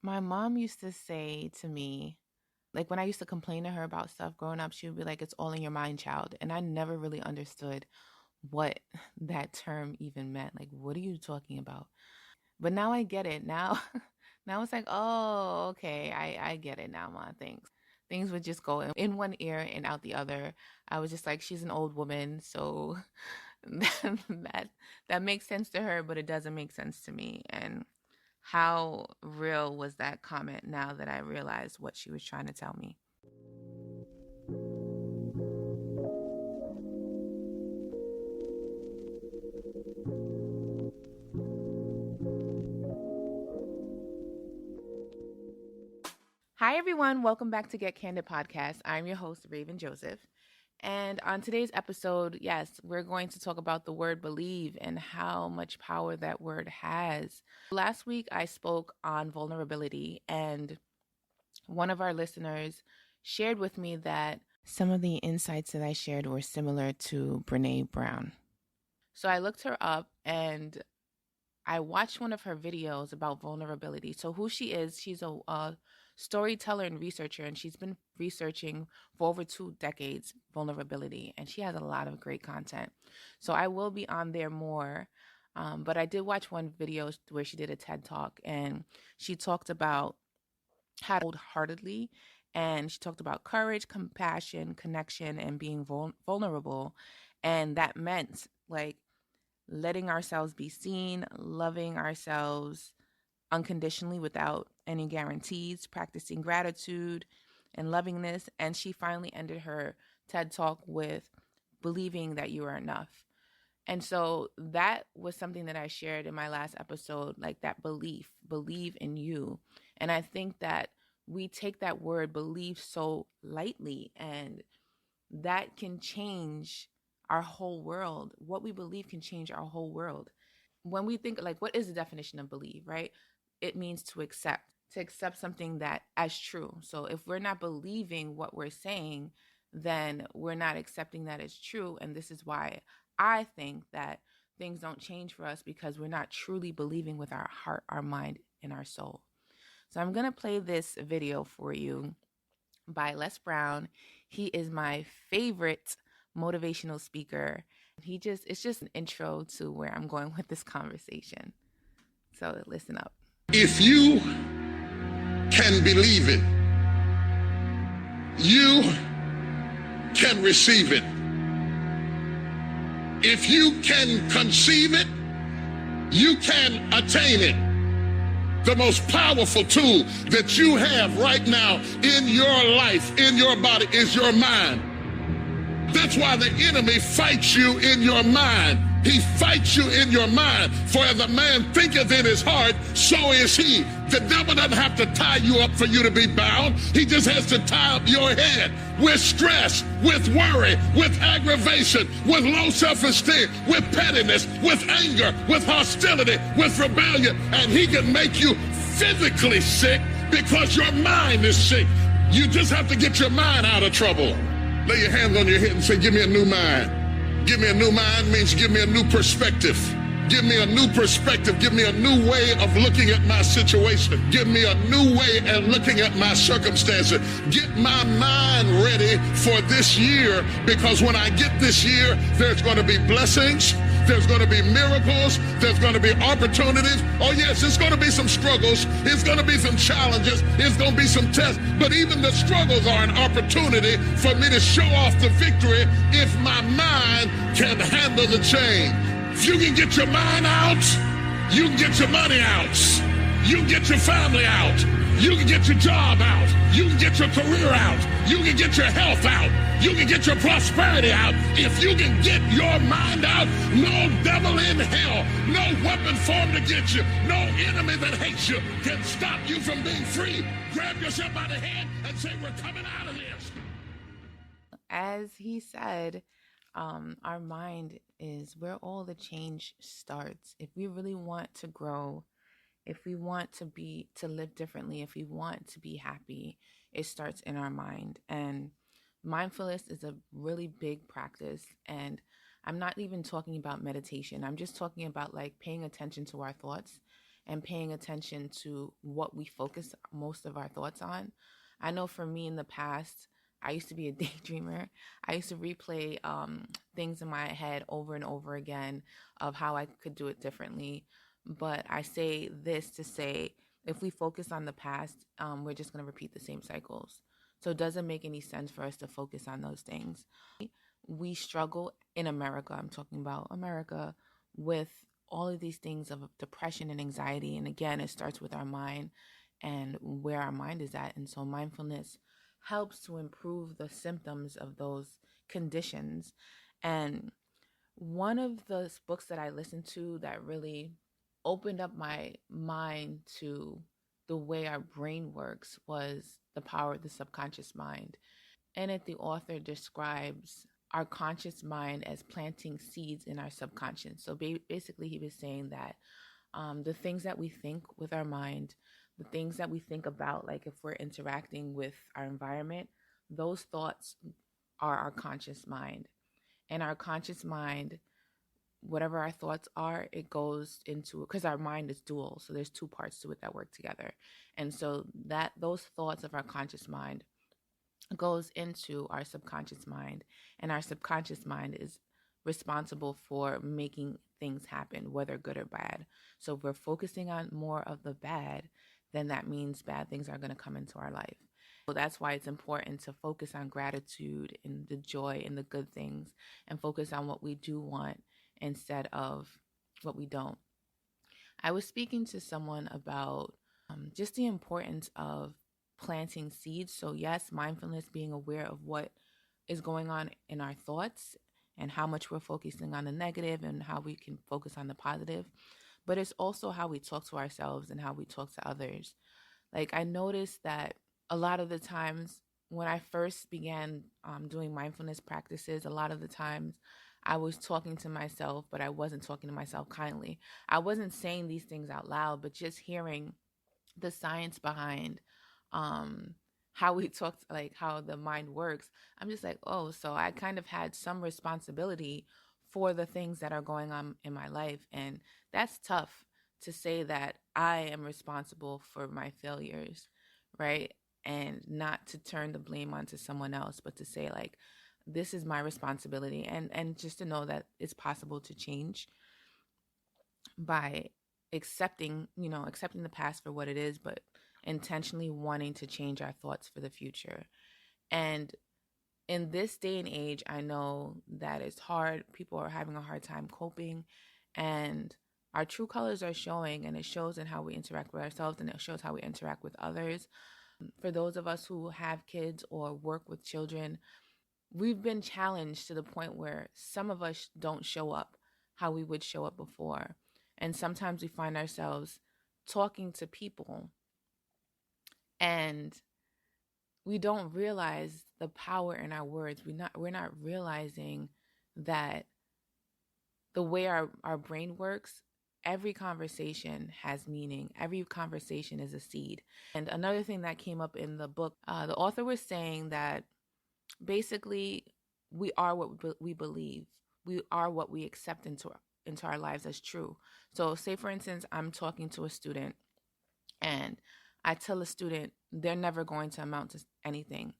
My mom used to say to me, like when I used to complain to her about stuff growing up, she would be like, "It's all in your mind, child." And I never really understood what that term even meant. Like, what are you talking about? But now I get it. Now, now it's like, oh, okay, I get it now, ma. Thanks. Things would just go in one ear and out the other. I was just like, she's an old woman, so that that makes sense to her, but it doesn't make sense to me. And how real was that comment now that I realized what she was trying to tell me? Hi, everyone. Welcome back to Get Candid Podcast. I'm your host, Ravin Joseph. And on today's episode, yes, we're going to talk about the word believe and how much power that word has. Last week, I spoke on vulnerability, and one of our listeners shared with me that some of the insights that I shared were similar to Brene Brown. So I looked her up and I watched one of her videos about vulnerability. So who she is, she's a storyteller and researcher, and she's been researching for over 2 decades vulnerability, and she has a lot of great content. So I will be on there more. But I did watch one video where she did a TED Talk, and she talked about how to wholeheartedly, and she talked about courage, compassion, connection, and being vulnerable. And that meant like letting ourselves be seen, loving ourselves unconditionally without any guarantees, practicing gratitude and lovingness. And she finally ended her TED Talk with believing that you are enough. And so that was something that I shared in my last episode, like that believe in you. And I think that we take that word believe so lightly, and that can change our whole world. What we believe can change our whole world. When we think like, what is the definition of believe, right? It means to accept something that as true. So if we're not believing what we're saying, then we're not accepting that as true. And this is why I think that things don't change for us, because we're not truly believing with our heart, our mind, and our soul. So I'm going to play this video for you by Les Brown. He is my favorite motivational speaker. It's just an intro to where I'm going with this conversation. So listen up. If you can believe it, you can receive it. If you can conceive it, you can attain it. The most powerful tool that you have right now in your life, in your body, is your mind. That's why the enemy fights you in your mind. He fights you in your mind. For as a man thinketh in his heart, so is he. The devil doesn't have to tie you up for you to be bound. He just has to tie up your head with stress, with worry, with aggravation, with low self-esteem, with pettiness, with anger, with hostility, with rebellion. And he can make you physically sick because your mind is sick. You just have to get your mind out of trouble. Lay your hands on your head and say, give me a new mind. Give me a new mind means give me a new perspective. Give me a new perspective. Give me a new way of looking at my situation. Give me a new way of looking at my circumstances. Get my mind ready for this year, because when I get this year, there's going to be blessings. There's going to be miracles. There's going to be opportunities. Oh, yes, it's going to be some struggles. It's going to be some challenges. It's going to be some tests. But even the struggles are an opportunity for me to show off the victory if my mind can handle the change. If you can get your mind out, you can get your money out. You can get your family out. You can get your job out. You can get your career out. You can get your health out. You can get your prosperity out. If you can get your mind out, no devil in hell, no weapon formed against you, no enemy that hates you can stop you from being free. Grab yourself by the head and say, we're coming out of this. As he said, our mind is where all the change starts. If we really want to grow, if we want to live differently, if we want to be happy, it starts in our mind. And mindfulness is a really big practice. And I'm not even talking about meditation. I'm just talking about like paying attention to our thoughts and paying attention to what we focus most of our thoughts on. I know for me in the past, I used to be a daydreamer. I used to replay things in my head over and over again of how I could do it differently. But I say this to say, if we focus on the past, we're just going to repeat the same cycles. So it doesn't make any sense for us to focus on those things. We struggle in America, I'm talking about America, with all of these things of depression and anxiety. And again, it starts with our mind and where our mind is at. And so mindfulness helps to improve the symptoms of those conditions. And one of the books that I listened to that really opened up my mind to the way our brain works was The Power of the Subconscious Mind. In it, the author describes our conscious mind as planting seeds in our subconscious. So basically, he was saying that the things that we think with our mind, the things that we think about, like if we're interacting with our environment, those thoughts are our conscious mind. And our conscious mind, whatever our thoughts are, it goes into, because our mind is dual, so there's two parts to it that work together. And so that those thoughts of our conscious mind goes into our subconscious mind, and our subconscious mind is responsible for making things happen, whether good or bad. So if we're focusing on more of the bad, then that means bad things are going to come into our life. So that's why it's important to focus on gratitude and the joy and the good things, and focus on what we do want instead of what we don't. I was speaking to someone about just the importance of planting seeds. So, yes, mindfulness, being aware of what is going on in our thoughts and how much we're focusing on the negative and how we can focus on the positive. But it's also how we talk to ourselves and how we talk to others. Like, I noticed that a lot of the times when I first began doing mindfulness practices, a lot of the times I was talking to myself, but I wasn't talking to myself kindly. I wasn't saying these things out loud, but just hearing the science behind how we talked, like how the mind works. I'm just like, oh, so I kind of had some responsibility for the things that are going on in my life. And that's tough to say that I am responsible for my failures, right? And not to turn the blame onto someone else, but to say like, this is my responsibility, and just to know that it's possible to change by accepting the past for what it is, but intentionally wanting to change our thoughts for the future. And in this day and age, I know that it's hard. People are having a hard time coping, and our true colors are showing, and it shows in how we interact with ourselves, and it shows how we interact with others. For those of us who have kids or work with children, we've been challenged to the point where some of us don't show up how we would show up before. And sometimes we find ourselves talking to people and we don't realize the power in our words. We're not realizing that the way our brain works, every conversation has meaning. Every conversation is a seed. And another thing that came up in the book, the author was saying that basically we are what we believe. We are what we accept into our lives as true. So say for instance, I'm talking to a student and I tell a student they're never going to amount to anything.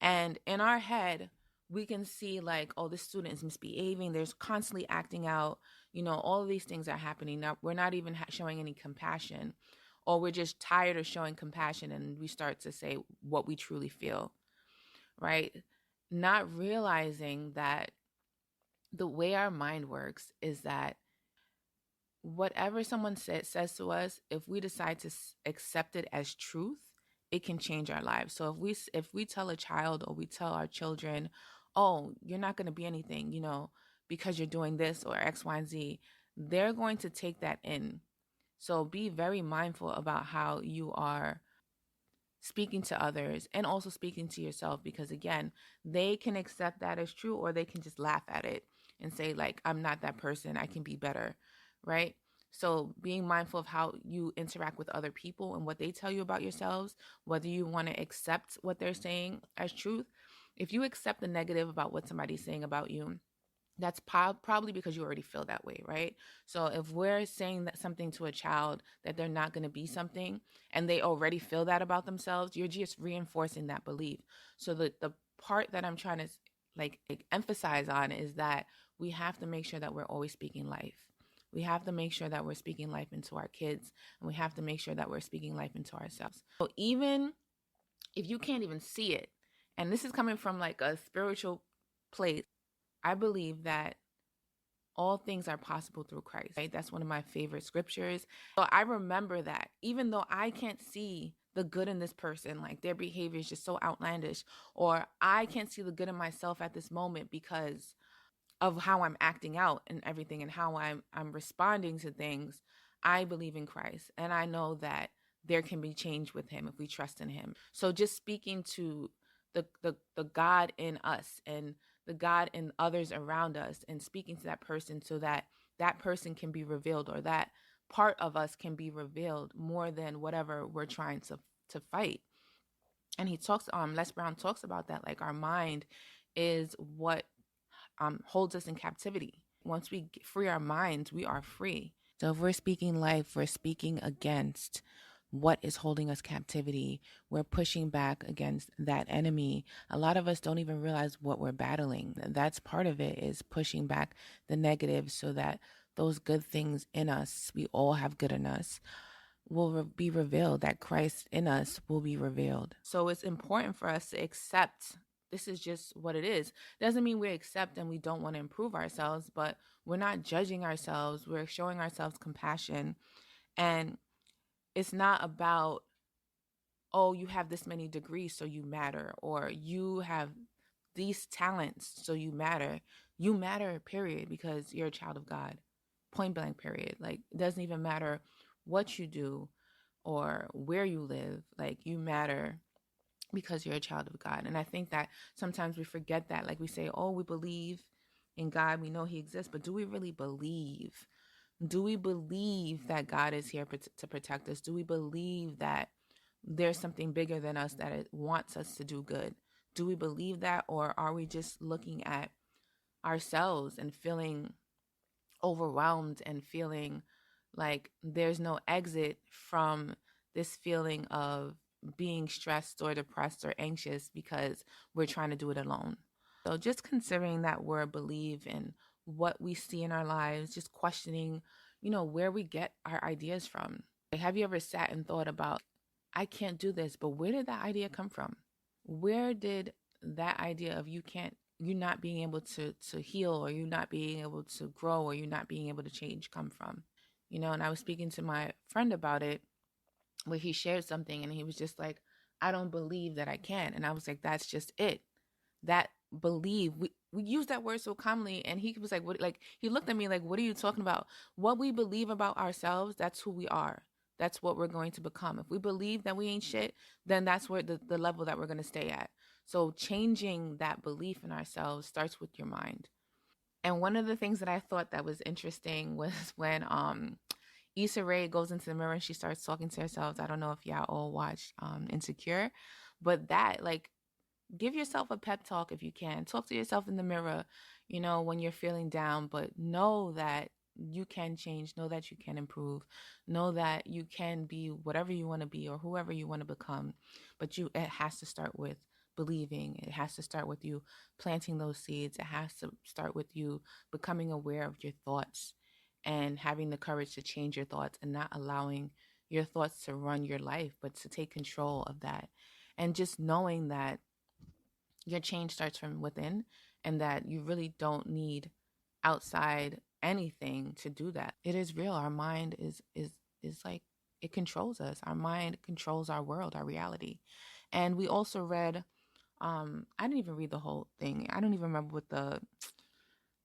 And in our head, we can see like, oh, this student is misbehaving. There's constantly acting out. All of these things are happening. Now, we're not even showing any compassion, or we're just tired of showing compassion and we start to say what we truly feel, right? Not realizing that the way our mind works is that whatever someone says to us, if we decide to accept it as truth, it can change our lives. So if we tell a child, or we tell our children, oh, you're not going to be anything, because you're doing this or X, Y, and Z, they're going to take that in. So be very mindful about how you are speaking to others and also speaking to yourself, because again, they can accept that as true, or they can just laugh at it and say like, I'm not that person, I can be better, right? So being mindful of how you interact with other people and what they tell you about yourselves, whether you want to accept what they're saying as truth. If you accept the negative about what somebody's saying about you, That's probably because you already feel that way, right? So if we're saying that something to a child that they're not going to be something and they already feel that about themselves, you're just reinforcing that belief. So the part that I'm trying to like emphasize on is that we have to make sure that we're always speaking life. We have to make sure that we're speaking life into our kids, and we have to make sure that we're speaking life into ourselves. So even if you can't even see it, and this is coming from like a spiritual place, I believe that all things are possible through Christ, right? That's one of my favorite scriptures. So I remember that even though I can't see the good in this person, like their behavior is just so outlandish, or I can't see the good in myself at this moment because of how I'm acting out and everything and how I'm responding to things, I believe in Christ. And I know that there can be change with him if we trust in him. So just speaking to the God in us and the God in others around us, and speaking to that person so that that person can be revealed, or that part of us can be revealed more than whatever we're trying to fight. And he talks Les Brown talks about that, like our mind is what holds us in captivity. Once we free our minds, we are free. So if we're speaking life, we're speaking against what is holding us captivity. We're pushing back against that enemy. A lot of us don't even realize what we're battling. That's part of it, is pushing back the negative so that those good things in us, we all have good in us, will be revealed, that Christ in us will be revealed. So it's important for us to accept this is just what it is. Doesn't mean we accept and we don't want to improve ourselves, but we're not judging ourselves. We're showing ourselves compassion. And it's not about, oh, you have this many degrees, so you matter, or you have these talents, so you matter. You matter, period, because you're a child of God. Point blank, period. Like, it doesn't even matter what you do or where you live. Like, you matter because you're a child of God. And I think that sometimes we forget that. Like, we say, oh, we believe in God, we know he exists, but do we really believe? Do we believe that God is here to protect us? Do we believe that there's something bigger than us that it wants us to do good? Do we believe that, or are we just looking at ourselves and feeling overwhelmed and feeling like there's no exit from this feeling of being stressed or depressed or anxious because we're trying to do it alone? So just considering that word believe and what we see in our lives, just questioning, where we get our ideas from. Like, have you ever sat and thought about, I can't do this, but where did that idea come from? Where did that idea of you not being able to heal, or you not being able to grow, or you not being able to change come from? And I was speaking to my friend about it, where he shared something and he was just like, I don't believe that I can. And I was like, that's just it. That believe, we use that word so commonly, and he was like, what? Like, he looked at me like, what are you talking about? What we believe about ourselves, that's who we are. That's what we're going to become. If we believe that we ain't shit, then that's where the level that we're going to stay at. So changing that belief in ourselves starts with your mind. And one of the things that I thought that was interesting was when Issa Rae goes into the mirror and she starts talking to herself. I don't know if y'all all watched Insecure, but that, like, give yourself a pep talk if you can. Talk to yourself in the mirror, when you're feeling down, but know that you can change, know that you can improve, know that you can be whatever you want to be or whoever you want to become. But it has to start with believing. It has to start with you planting those seeds. It has to start with you becoming aware of your thoughts and having the courage to change your thoughts, and not allowing your thoughts to run your life, but to take control of that. And just knowing that your change starts from within, and that you really don't need outside anything to do that. It is real. Our mind is like, it controls us. Our mind controls our world, our reality. And we also read, I didn't even read the whole thing. I don't even remember what the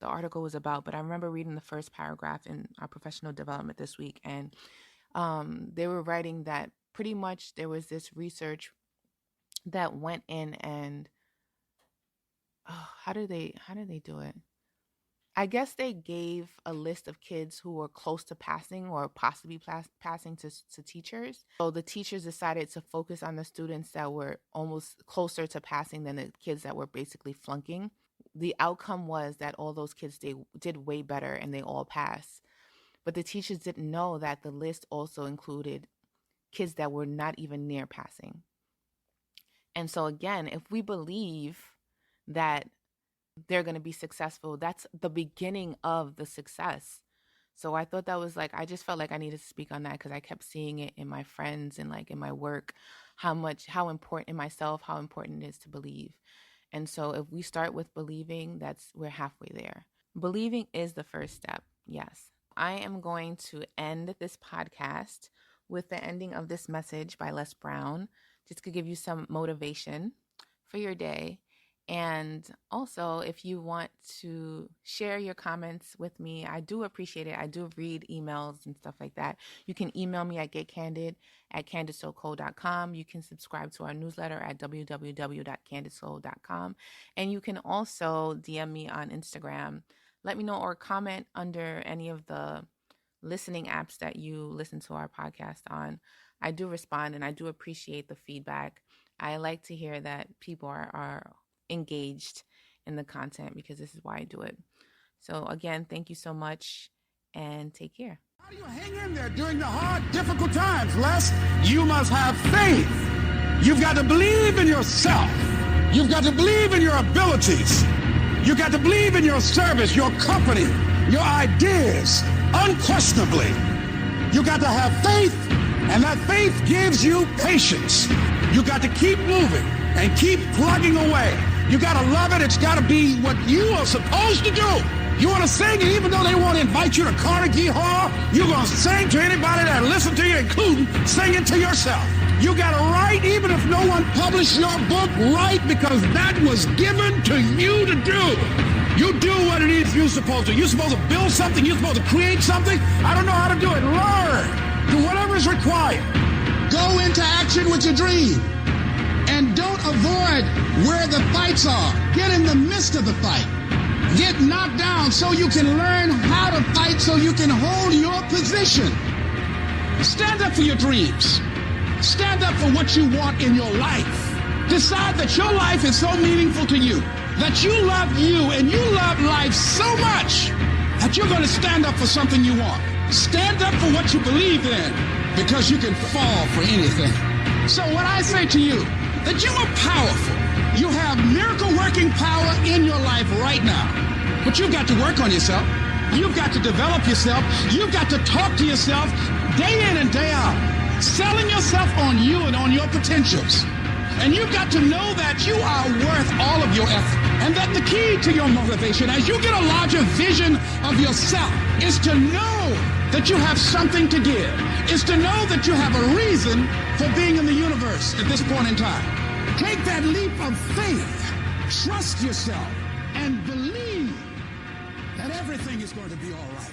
article was about, but I remember reading the first paragraph in our professional development this week, and they were writing that pretty much there was this research that went in and how did they do it? I guess they gave a list of kids who were close to passing or possibly passing to teachers. So the teachers decided to focus on the students that were almost closer to passing than the kids that were basically flunking. the outcome was that all those kids did way better and they all passed. But the teachers didn't know that the list also included kids that were not even near passing. And so again, if we believe that they're going to be successful, that's the beginning of the success. So I thought that was like, I just felt like I needed to speak on that because I kept seeing it in my friends and like in my work, how important in myself, how important it is to believe. And so if we start with believing, we're halfway there. Believing is the first step. Yes. I am going to end this podcast with the ending of this message by Les Brown, just to give you some motivation for your day. And also, if you want to share your comments with me, I do appreciate it. I do read emails and stuff like that. You can email me at getcandid@candidsoulco.com. You can subscribe to our newsletter at www.candidsoul.com. And you can also DM me on Instagram. Let me know or comment under any of the listening apps that you listen to our podcast on. I do respond and I do appreciate the feedback. I like to hear that people are engaged in the content because this is why I do it. So again, thank you so much and take care. How do you hang in there during the hard, difficult times, Les? You must have faith. You've got to believe in yourself. You've got to believe in your abilities. You've got to believe in your service, your company, your ideas, unquestionably. You got to have faith, and that faith gives you patience. You got to keep moving and keep plugging away. You got to love it. It's got to be what you are supposed to do. You want to sing, and even though they want to invite you to Carnegie Hall, you're going to sing to anybody that listen to you, including singing to yourself. You got to write, even if no one published your book, write, because that was given to you to do. You do what it is you're supposed to. You're supposed to build something. You're supposed to create something. I don't know how to do it. Learn. Do whatever is required. Go into action with your dream. And don't avoid where the fights are. Get in the midst of the fight. Get knocked down so you can learn how to fight, so you can hold your position. Stand up for your dreams. Stand up for what you want in your life. Decide that your life is so meaningful to you, that you love you and you love life so much that you're going to stand up for something you want. Stand up for what you believe in, because you can fall for anything. So what I say to you, that you are powerful. You have miracle-working power in your life right now. But you've got to work on yourself. You've got to develop yourself. You've got to talk to yourself day in and day out, selling yourself on you and on your potentials. And you've got to know that you are worth all of your effort. And that the key to your motivation, as you get a larger vision of yourself, is to know that you have something to give. Is to know that you have a reason for being in the universe at this point in time. Take that leap of faith, trust yourself, and believe that everything is going to be all right.